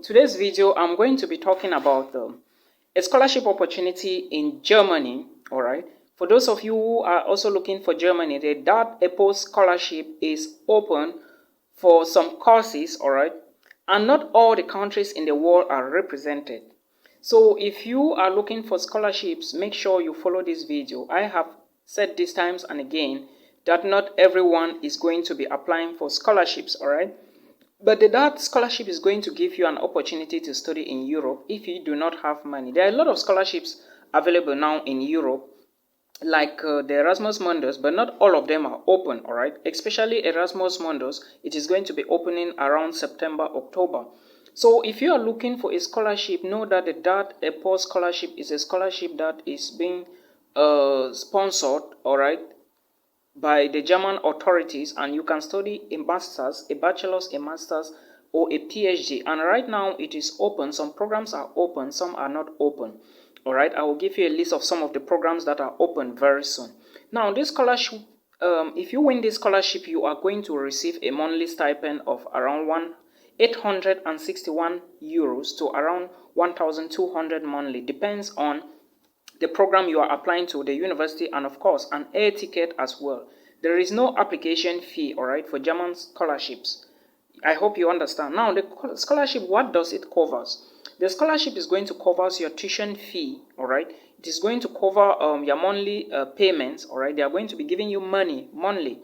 today's video, I'm going to be talking about a scholarship opportunity in Germany. All right. For those of you who are also looking for Germany, the Daad Epos scholarship is open for some courses. All right. And not all the countries in the world are represented. So if you are looking for scholarships, make sure you follow this video. I have said this times and again that not everyone is going to be applying for scholarships. All right. But the Daad scholarship is going to give you an opportunity to study in Europe if you do not have money. There are a lot of scholarships available now in Europe, like the Erasmus Mundus, but not all of them are open, all right? Especially Erasmus Mundus, it is going to be opening around September, October. So if you are looking for a scholarship, know that the Daad Epos scholarship is a scholarship that is being sponsored, all right, by the German authorities, and you can study a master's, a bachelor's, a master's, or a PhD. And right now it is open. Some programs are open, some are not open. All right, I will give you a list of some of the programs that are open very soon. Now, this scholarship, if you win this scholarship, you are going to receive a monthly stipend of around 861 euros to around 1,200 monthly. Depends on the program you are applying to, the university, and of course an air ticket as well. There is no application fee, all right, for German scholarships. I hope you understand. Now, the scholarship, what does it cover? The scholarship is going to cover your tuition fee, all right. It is going to cover your monthly payments, all right. They are going to be giving you money monthly.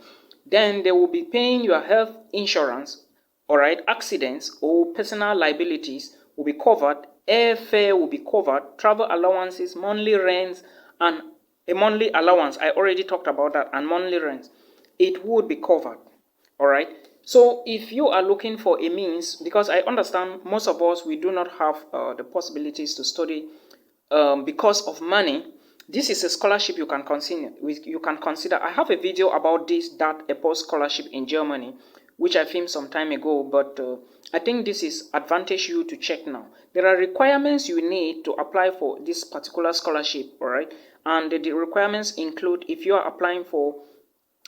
Then they will be paying your health insurance, all right. Accidents or personal liabilities will be covered. Airfare will be covered, travel allowances, monthly rents, and a monthly allowance. I already talked about that, and monthly rents. It would be covered. All right. So if you are looking for a means, because I understand most of us, we do not have the possibilities to study because of money, this is a scholarship you can consider. I have a video about this Daad Epos scholarship in Germany, which I filmed some time ago, but I think this is advantage you to check now. There are requirements you need to apply for this particular scholarship, all right? And the requirements include, if you are applying for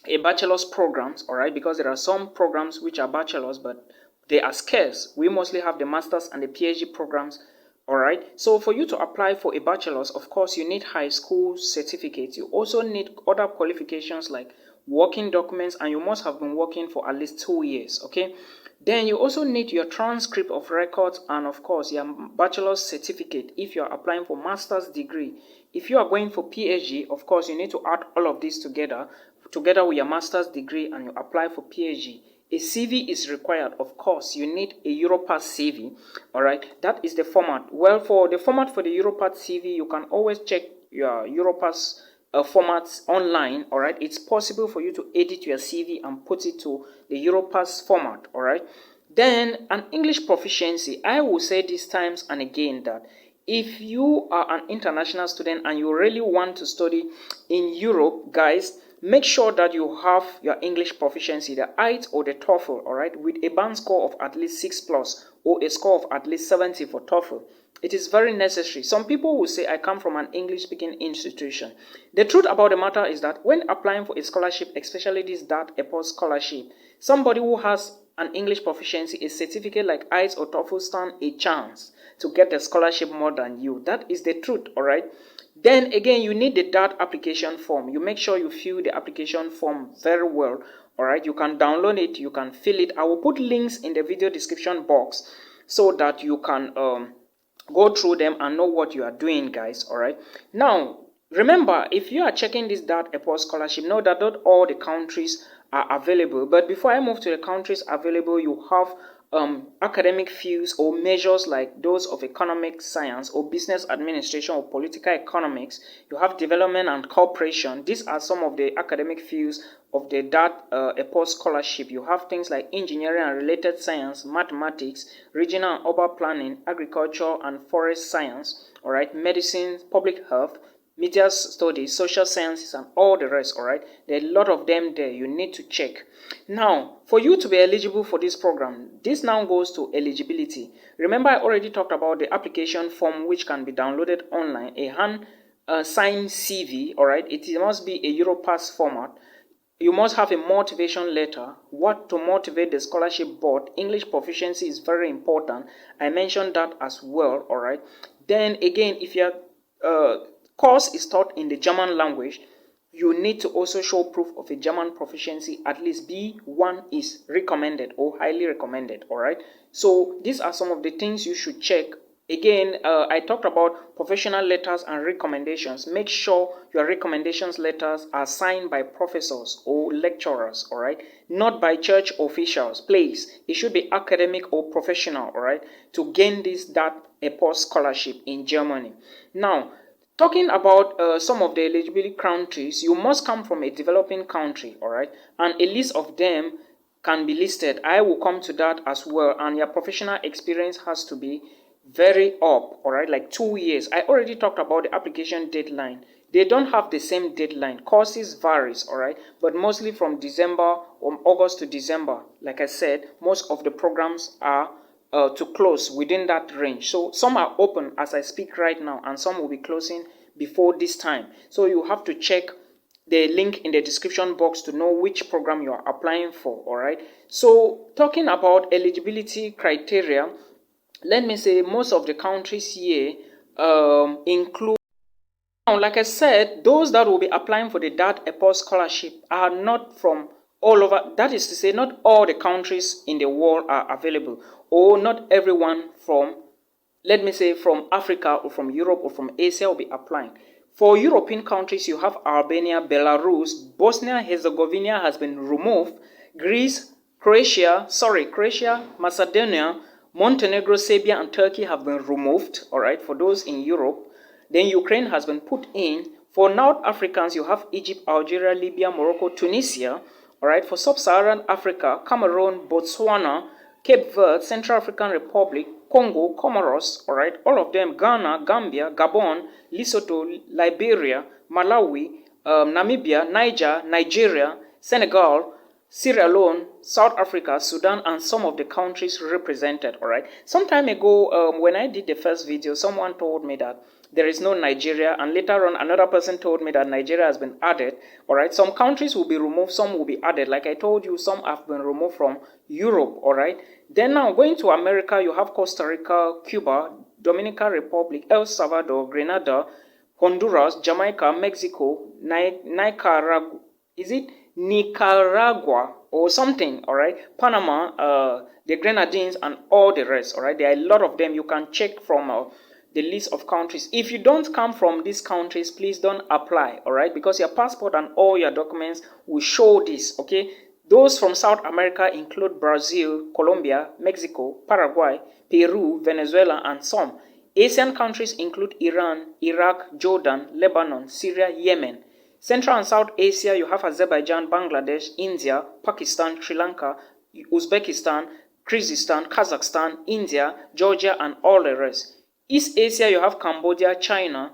a bachelor's programs, all right, because there are some programs which are bachelor's, but they are scarce. We mostly have the master's and the PhD programs, all right? So for you to apply for a bachelor's, of course, you need high school certificates. You also need other qualifications like working documents, and you must have been working for at least 2 years, okay? Then you also need your transcript of records and of course your bachelor's certificate if you are applying for master's degree. If you are going for PhD, of course you need to add all of this together with your master's degree, and you apply for PhD. A CV is required, of course. You need a Europass CV, all right? That is the format. Well, for the format for the Europass CV, you can always check your Europass formats online, all right? It's possible for you to edit your CV and put it to the Europass format, all right? Then an English proficiency. I will say this times and again that if you are an international student and you really want to study in Europe, guys, make sure that you have your English proficiency, the IELTS or the TOEFL, all right, with a band score of at least 6+ or a score of at least 70 for TOEFL. It is very necessary. Some people will say, I come from an English-speaking institution. The truth about the matter is that when applying for a scholarship, especially this Daad Epos scholarship, somebody who has an English proficiency, a certificate like IELTS or TOEFL, stand a chance to get the scholarship more than you. That is the truth, all right? Then again, you need the Daad application form. You make sure you fill the application form very well, all right? You can download it, you can fill it. I will put links in the video description box so that you can go through them and know what you are doing, guys, all right? Now, remember, if you are checking this Daad Epos scholarship, know that not all the countries are available. But before I move to the countries available, you have academic fields or measures like those of economic science or business administration or political economics. You have development and cooperation. These are some of the academic fields of the Daad Epos scholarship. You have things like engineering and related science, mathematics, regional and urban planning, agriculture and forest science, all right, medicine, public health, media studies, social sciences, and all the rest, all right? There are a lot of them there. You need to check. Now, for you to be eligible for this program, this now goes to eligibility. Remember, I already talked about the application form, which can be downloaded online, a hand signed CV, all right? It must be a Europass format. you must have a motivation letter, what to motivate the scholarship board. English proficiency is very important. I mentioned that as well, all right. Then again, if your course is taught in the German language, you need to also show proof of a German proficiency. At least B1 is recommended or highly recommended, all right. So these are some of the things you should check. Again, I talked about professional letters and recommendations. Make sure your recommendations letters are signed by professors or lecturers, all right, not by church officials. Please, it should be academic or professional, all right, to gain this Daad Epos scholarship in Germany. Now, talking about some of the eligibility countries, you must come from a developing country, all right, and a list of them can be listed. I will come to that as well, and your professional experience has to be very up, all right, like 2 years. I already talked about the application deadline. They don't have the same deadline. Courses varies, all right, but mostly from December or August to December. Like I said, most of the programs are to close within that range. So some are open as I speak right now, and some will be closing before this time. So you have to check the link in the description box to know which program you are applying for, all right. So talking about eligibility criteria, let me say most of the countries here include. Now, like I said, those that will be applying for the Daad Epos scholarship are not from all over. That is to say, not all the countries in the world are available, or not everyone from, let me say, from Africa or from Europe or from Asia will be applying. For European countries, you have Albania, Belarus, Bosnia-Herzegovina has been removed, Greece, Croatia, Macedonia, Montenegro, Serbia, and Turkey have been removed, all right, for those in Europe. Then Ukraine has been put in. For North Africans, you have Egypt, Algeria, Libya, Morocco, Tunisia, all right. For Sub-Saharan Africa, Cameroon, Botswana, Cape Verde, Central African Republic, Congo, Comoros, all right, all of them, Ghana, Gambia, Gabon, Lesotho, Liberia, Malawi, Namibia, Niger, Nigeria, Senegal, Sierra Leone, South Africa, Sudan, and some of the countries represented, all right. Some time ago, when I did the first video, someone told me that there is no Nigeria, and later on another person told me that Nigeria has been added, all right. Some countries will be removed, some will be added. Like I told you, some have been removed from Europe, all right. Then now going to America, you have Costa Rica, Cuba, Dominican Republic, El Salvador, Grenada, Honduras, Jamaica, Mexico, Nicaragua, is it Nicaragua or something, all right, Panama, the Grenadines, and all the rest, all right. There are a lot of them. You can check from the list of countries. If you don't come from these countries, please don't apply, all right, because your passport and all your documents will show this, okay. Those from South America include Brazil, Colombia, Mexico, Paraguay, Peru, Venezuela, and some. Asian countries include Iran, Iraq, Jordan, Lebanon, Syria, Yemen. Central and South Asia, you have Azerbaijan, Bangladesh, India, Pakistan, Sri Lanka, Uzbekistan, Kyrgyzstan, Kazakhstan, India, Georgia, and all the rest. East Asia, you have Cambodia, China,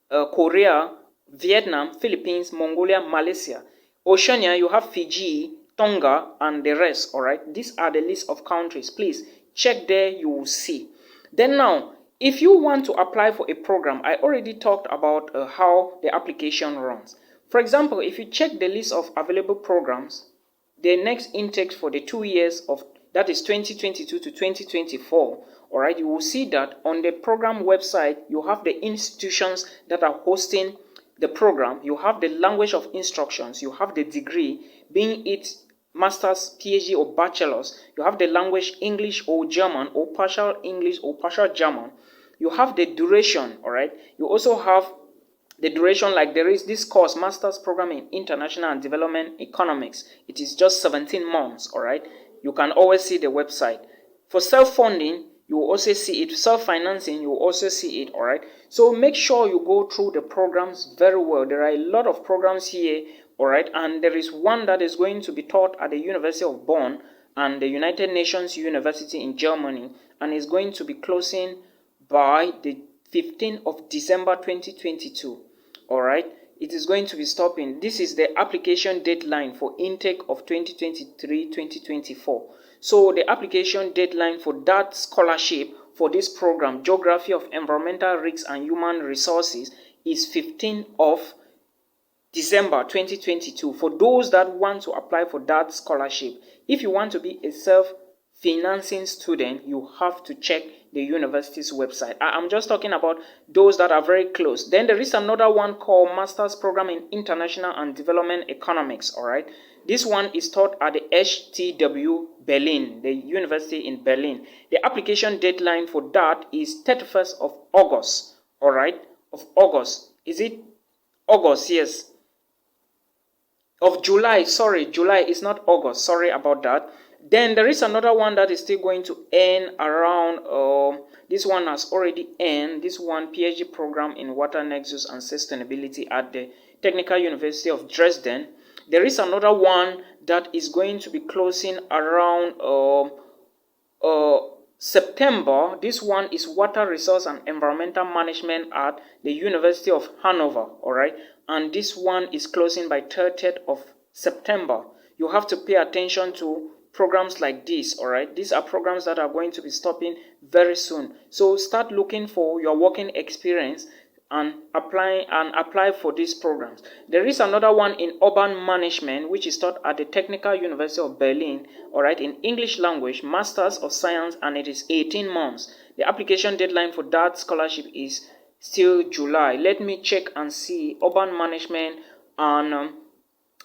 Korea, Vietnam, Philippines, Mongolia, Malaysia. Oceania, you have Fiji, Tonga, and the rest, all right. These are the list of countries. Please check there, you will see. Then now, if you want to apply for a program, I already talked about how the application runs. For example, if you check the list of available programs, the next intake for the 2 years of, that is 2022 to 2024, all right, you will see that on the program website, you have the institutions that are hosting the program, you have the language of instructions, you have the degree, being it master's, PhD, or bachelor's, you have the language English or German, or partial English or partial German, you have the duration, all right. You also have the duration, like there is this course, master's program in international and development economics. It is just 17 months, all right. You can always see the website. For self-funding, you will also see it. Self-financing, you will also see it, all right. So make sure you go through the programs very well. There are a lot of programs here, all right, and there is one that is going to be taught at the University of Bonn and the United Nations University in Germany, and is going to be closing by the 15th of December 2022, all right. It is going to be stopping. This is the application deadline for intake of 2023-2024. So the application deadline for that scholarship for this program, Geography of Environmental Risks and Human Resources, is 15th of December 2022 for those that want to apply for that scholarship. If you want to be a self-financing student, you have to check the university's website. I'm just talking about those that are very close. Then there is another one called Master's Program in International and Development Economics, all right? This one is taught at the HTW Berlin, the university in Berlin. The application deadline for that is 31st of August, all right? Of August. Is it August? Yes. Of July, sorry, July is not August, sorry about that. Then there is another one that is still going to end around, this one has already ended, this one PhD program in water nexus and sustainability at the Technical University of Dresden. There is another one that is going to be closing around September. This one is water resource and environmental management at the University of Hanover, all right? And this one is closing by 30th of September. You have to pay attention to programs like this, all right? These are programs that are going to be stopping very soon. So start looking for your working experience and apply for these programs. There is another one in urban management, which is taught at the Technical University of Berlin, all right, in English language, Masters of Science, and it is 18 months. The application deadline for that scholarship is still July. Let me check and see urban management and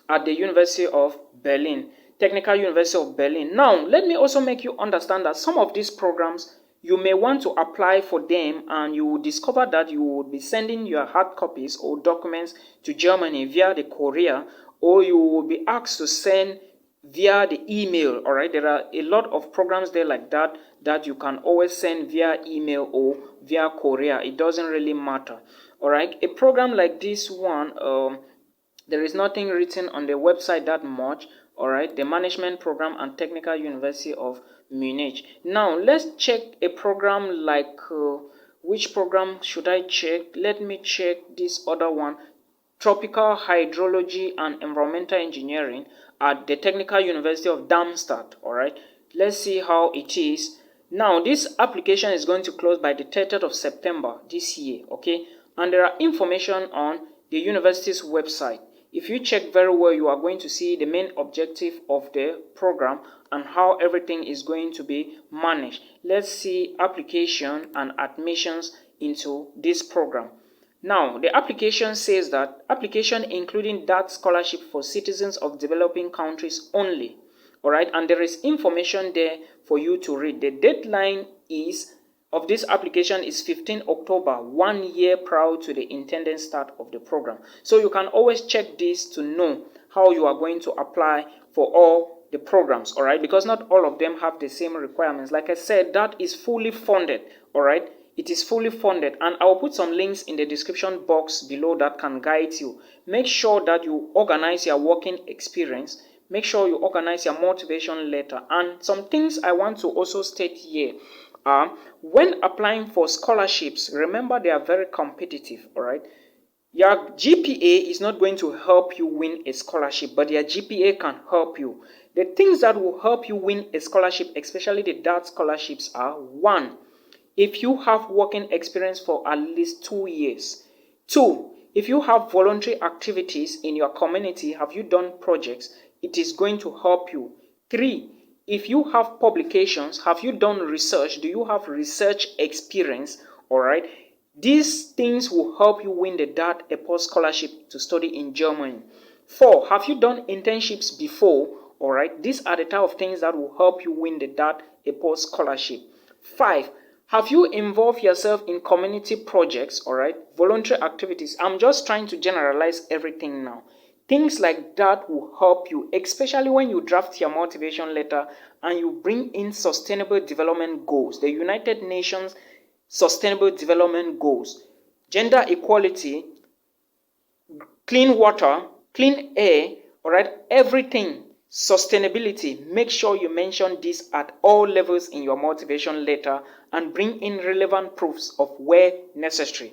at the University of Berlin, Technical University of Berlin. Now, let me also make you understand that some of these programs, you may want to apply for them and you will discover that you will be sending your hard copies or documents to Germany via the courier, or you will be asked to send via the email, all right? There are a lot of programs there like that that you can always send via email or via courier. It doesn't really matter, all right? A program like this one, there is nothing written on the website that much, all right? The management program and Technical University of Munich. Now let's check a program like which program should I check? Let me check this other one, Tropical Hydrology and Environmental Engineering at the Technical University of Darmstadt, all right? Let's see how it is. Now this application is going to close by the 30th of September this year, okay? And there are information on the university's website. If you check very well, you are going to see the main objective of the program and how everything is going to be managed. Let's see application and admissions into this program. Now, the application says that application including that scholarship for citizens of developing countries only. All right, and there is information there for you to read. The deadline of this application is 15 October, 1 year prior to the intended start of the program. So you can always check this to know how you are going to apply for all the programs, all right? Because not all of them have the same requirements. Like I said, that is fully funded, all right? It is fully funded, and I'll put some links in the description box below that can guide you. Make sure that you organize your working experience. Make sure you organize your motivation letter. And some things I want to also state here. When applying for scholarships, remember they are very competitive, all right? Your GPA is not going to help you win a scholarship, but your GPA can help you. The things that will help you win a scholarship, especially the DAAD scholarships, are: 1, if you have working experience for at least 2 years. 2, if you have voluntary activities in your community, have you done projects, it is going to help you. 3, if you have publications, have you done research? Do you have research experience? All right. These things will help you win the Daad Epos scholarship to study in Germany. 4, have you done internships before? All right. These are the type of things that will help you win the Daad Epos scholarship. 5, have you involved yourself in community projects? All right. Voluntary activities. I'm just trying to generalize everything now. Things like that will help you, especially when you draft your motivation letter and you bring in sustainable development goals, the United Nations Sustainable Development Goals, gender equality, clean water, clean air, all right, everything, sustainability. Make sure you mention this at all levels in your motivation letter and bring in relevant proofs of where necessary.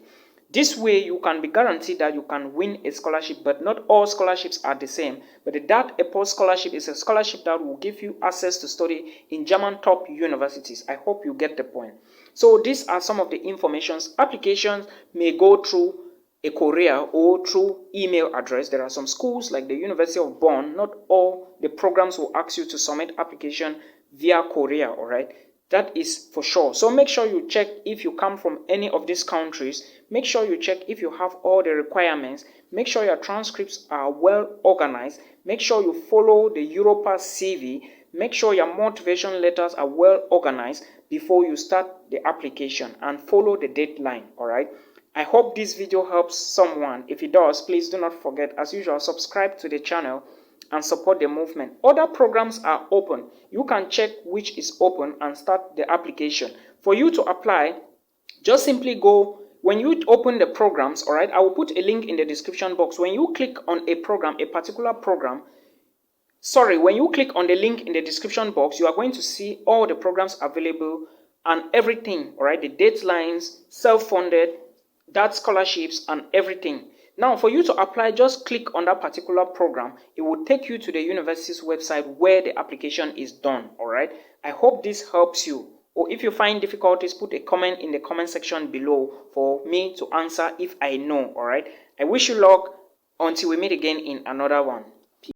This way, you can be guaranteed that you can win a scholarship, but not all scholarships are the same. But the Daad Epos scholarship is a scholarship that will give you access to study in German top universities. I hope you get the point. So these are some of the informations. Applications may go through a courier or through email address. There are some schools like the University of Bonn, not all the programs will ask you to submit application via courier, all right? That is for sure. So make sure you check if you come from any of these countries. Make sure you check if you have all the requirements. Make sure your transcripts are well organized. Make sure you follow the Europass CV. Make sure your motivation letters are well organized before you start the application, and follow the deadline, all right? I hope this video helps someone. If it does, please do not forget, as usual, subscribe to the channel and support the movement. Other programs are open. You can check which is open and start the application. For you to apply, just simply go, when you open the programs, all right, I will put a link in the description box. When you click on a program, a particular program, when you click on the link in the description box, you are going to see all the programs available and everything, all right, the deadlines, self-funded, DAAD scholarships, and everything. Now, for you to apply, just click on that particular program. It will take you to the university's website where the application is done, all right? I hope this helps you. Or if you find difficulties, put a comment in the comment section below for me to answer if I know, all right? I wish you luck until we meet again in another one.